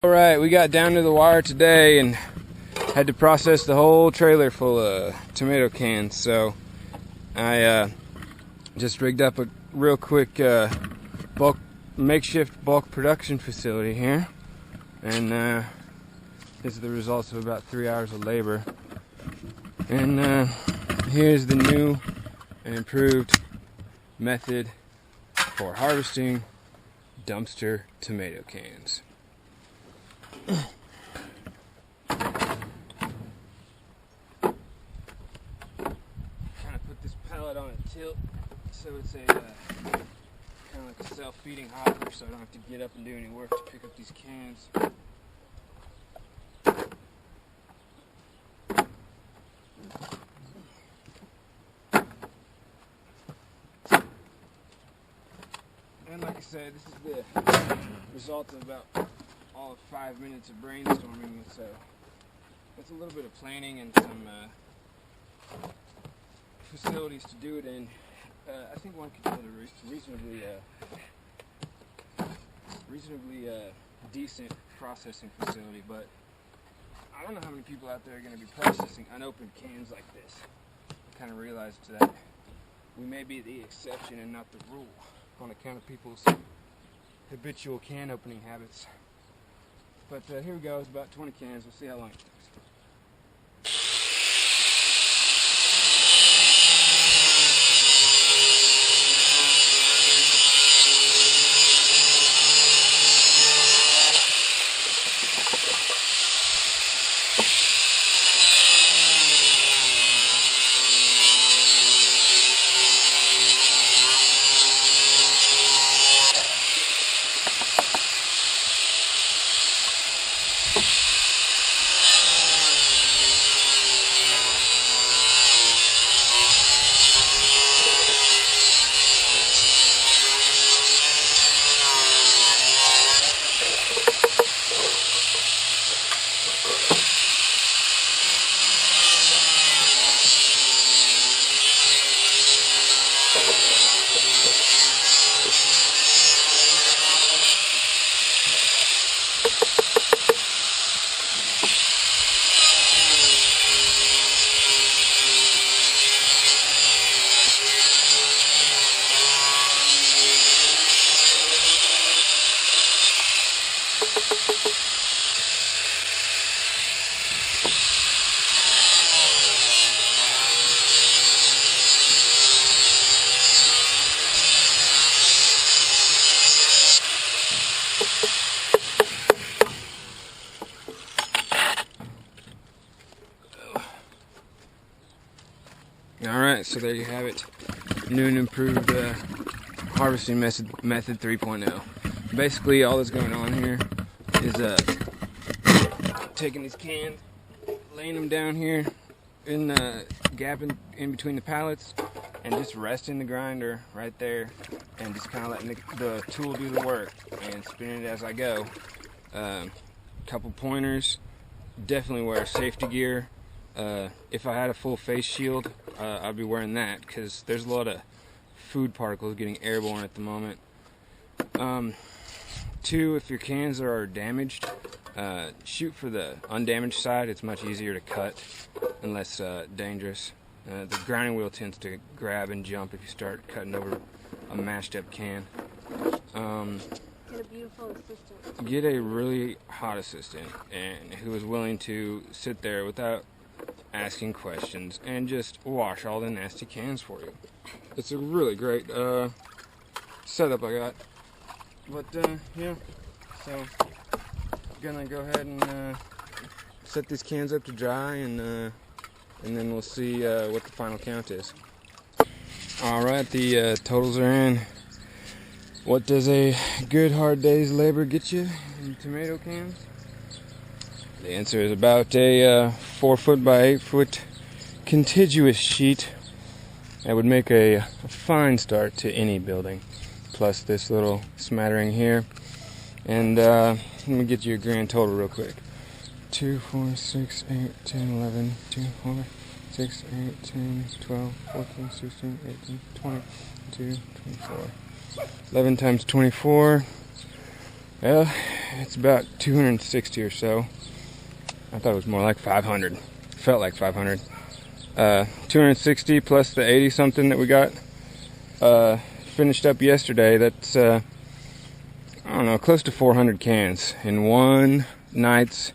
Alright, we got down to the wire today and had to process the whole trailer full of tomato cans, so I just rigged up a real quick makeshift bulk production facility here, and this is the results of about 3 hours of labor. And here's the new and improved method for harvesting dumpster tomato cans. Kind of put this pallet on a tilt so it's a kind of like a self-feeding hopper, so I don't have to get up and do any work to pick up these cans. And like I said, this is the result of about all of 5 minutes of brainstorming, so that's a little bit of planning and some facilities to do it in. I think one could build a reasonably decent processing facility, but I don't know how many people out there are going to be processing unopened cans like this. I kind of realized that we may be the exception and not the rule on account of people's habitual can opening habits. But here we go, it's about 20 cans, we'll see how long it takes. Alright, so there you have it. New and improved harvesting method 3.0. Basically, all that's going on here is taking these cans, laying them down here in the gap in between the pallets, and just resting the grinder right there, and just kind of letting the tool do the work and spinning it as I go. Couple pointers, definitely wear safety gear. If I had a full face shield, I'd be wearing that, because there's a lot of food particles getting airborne at the moment. 2, if your cans are damaged, shoot for the undamaged side. It's much easier to cut and less dangerous. The grinding wheel tends to grab and jump if you start cutting over a mashed up can. Get a beautiful assistant. Get a really hot assistant and who is willing to sit there without asking questions and just wash all the nasty cans for you. It's a really great setup I got. But yeah, so gonna go ahead and set these cans up to dry, and then we'll see what the final count is. Alright, the totals are in. What does a good hard day's labor get you in tomato cans? The answer is about a 4 foot by 8 foot contiguous sheet that would make a fine start to any building, plus this little smattering here. And let me get you a grand total real quick. 2, 4, 6, 8, 10, 11, 2, 4, 6, 8, 10, 12, 14, 16, 18, 20, 22, 24. 11 times 24. Well, it's about 260 or so. I thought it was more like 500. Felt like 500. 260 plus the 80 something that we got finished up yesterday. That's I don't know, close to 400 cans in one night's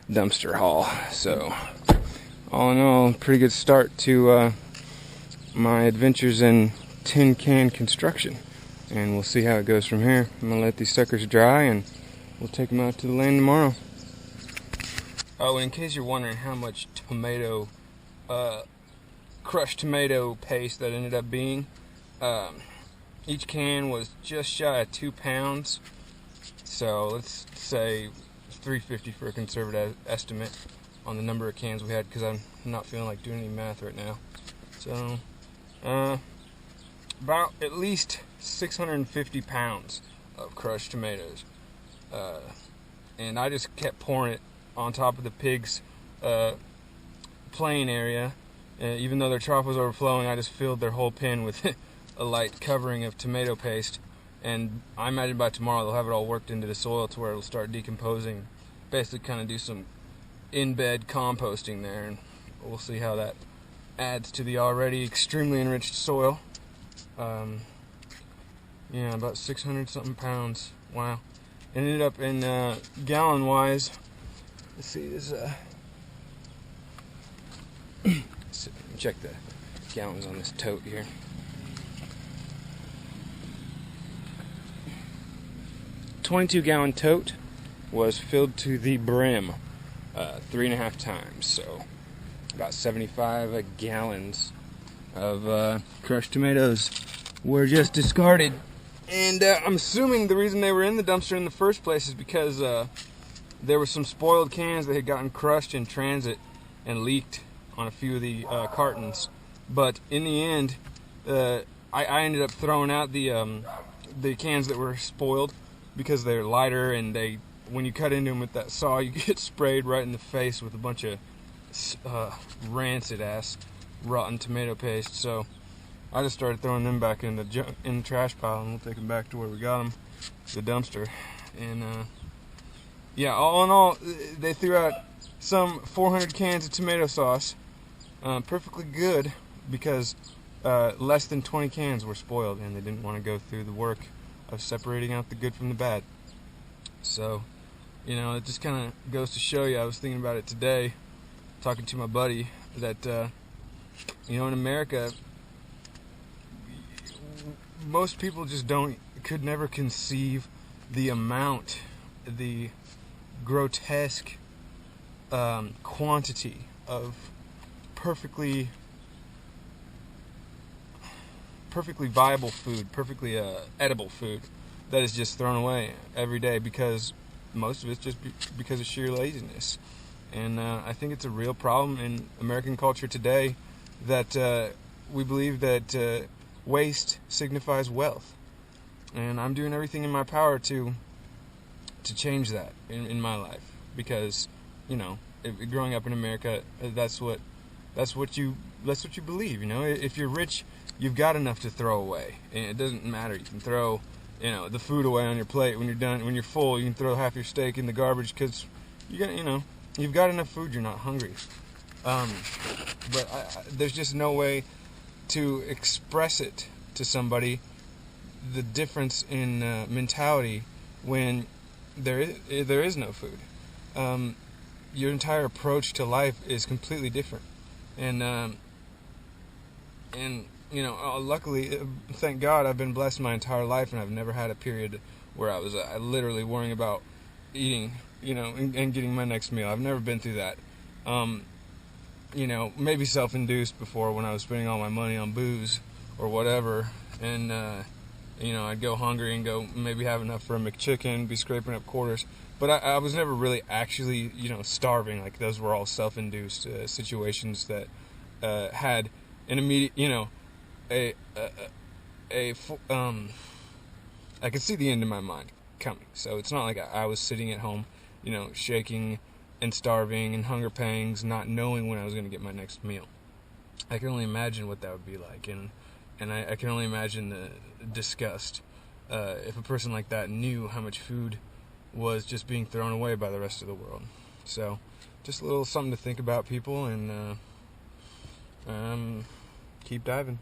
dumpster haul. So all in all, pretty good start to my adventures in tin can construction, and we'll see how it goes from here. I'm gonna let these suckers dry and we'll take them out to the lane tomorrow. Oh, and in case you're wondering how much tomato crushed tomato paste that ended up being, each can was just shy of 2 pounds, so let's say 350 for a conservative estimate on the number of cans we had, because I'm not feeling like doing any math right now. So about at least 650 pounds of crushed tomatoes, and I just kept pouring it on top of the pigs' playing area. Even though their trough was overflowing, I just filled their whole pen with a light covering of tomato paste, and I imagine by tomorrow they'll have it all worked into the soil to where it'll start decomposing. Basically kind of do some in-bed composting there, and we'll see how that adds to the already extremely enriched soil. Yeah, about 600 something pounds. Wow. It ended up in gallon wise, let's see, this check the gallons on this tote here. 22-gallon tote was filled to the brim 3.5 times, so about 75 gallons of crushed tomatoes were just discarded. And I'm assuming the reason they were in the dumpster in the first place is because there were some spoiled cans that had gotten crushed in transit and leaked on a few of the cartons. But in the end, I ended up throwing out the cans that were spoiled because they're lighter, and when you cut into them with that saw, you get sprayed right in the face with a bunch of rancid ass rotten tomato paste. So I just started throwing them back in the trash pile, and we'll take them back to where we got them, the dumpster. And yeah, all in all, they threw out some 400 cans of tomato sauce, perfectly good, because less than 20 cans were spoiled, and they didn't want to go through the work of separating out the good from the bad. So, you know, it just kind of goes to show you. I was thinking about it today, talking to my buddy, that you know, in America, most people just could never conceive the amount, the grotesque quantity of perfectly viable food, perfectly edible food that is just thrown away every day, because most of it's just because of sheer laziness. And I think it's a real problem in American culture today that we believe that waste signifies wealth, and I'm doing everything in my power to change that in my life, because, you know, growing up in America, that's what you believe. You know, if you're rich, you've got enough to throw away, and it doesn't matter. You can throw, you know, the food away on your plate when you're done. When you're full, you can throw half your steak in the garbage because you've got enough food. You're not hungry. But there's just no way to express it to somebody, the difference in mentality when there is no food. Your entire approach to life is completely different, and you know, luckily, thank God, I've been blessed my entire life, and I've never had a period where I was literally worrying about eating, you know, and getting my next meal. I've never been through that. You know, maybe self-induced before, when I was spending all my money on booze or whatever, and you know, I'd go hungry and go maybe have enough for a McChicken, be scraping up quarters. But I was never really actually, you know, starving. Like, those were all self-induced situations that had an immediate, you know, I could see the end in my mind coming. So it's not like I was sitting at home, you know, shaking and starving and hunger pangs, not knowing when I was going to get my next meal. I can only imagine what that would be like, and I can only imagine the disgust if a person like that knew how much food was just being thrown away by the rest of the world. So, just a little something to think about, people, and keep diving.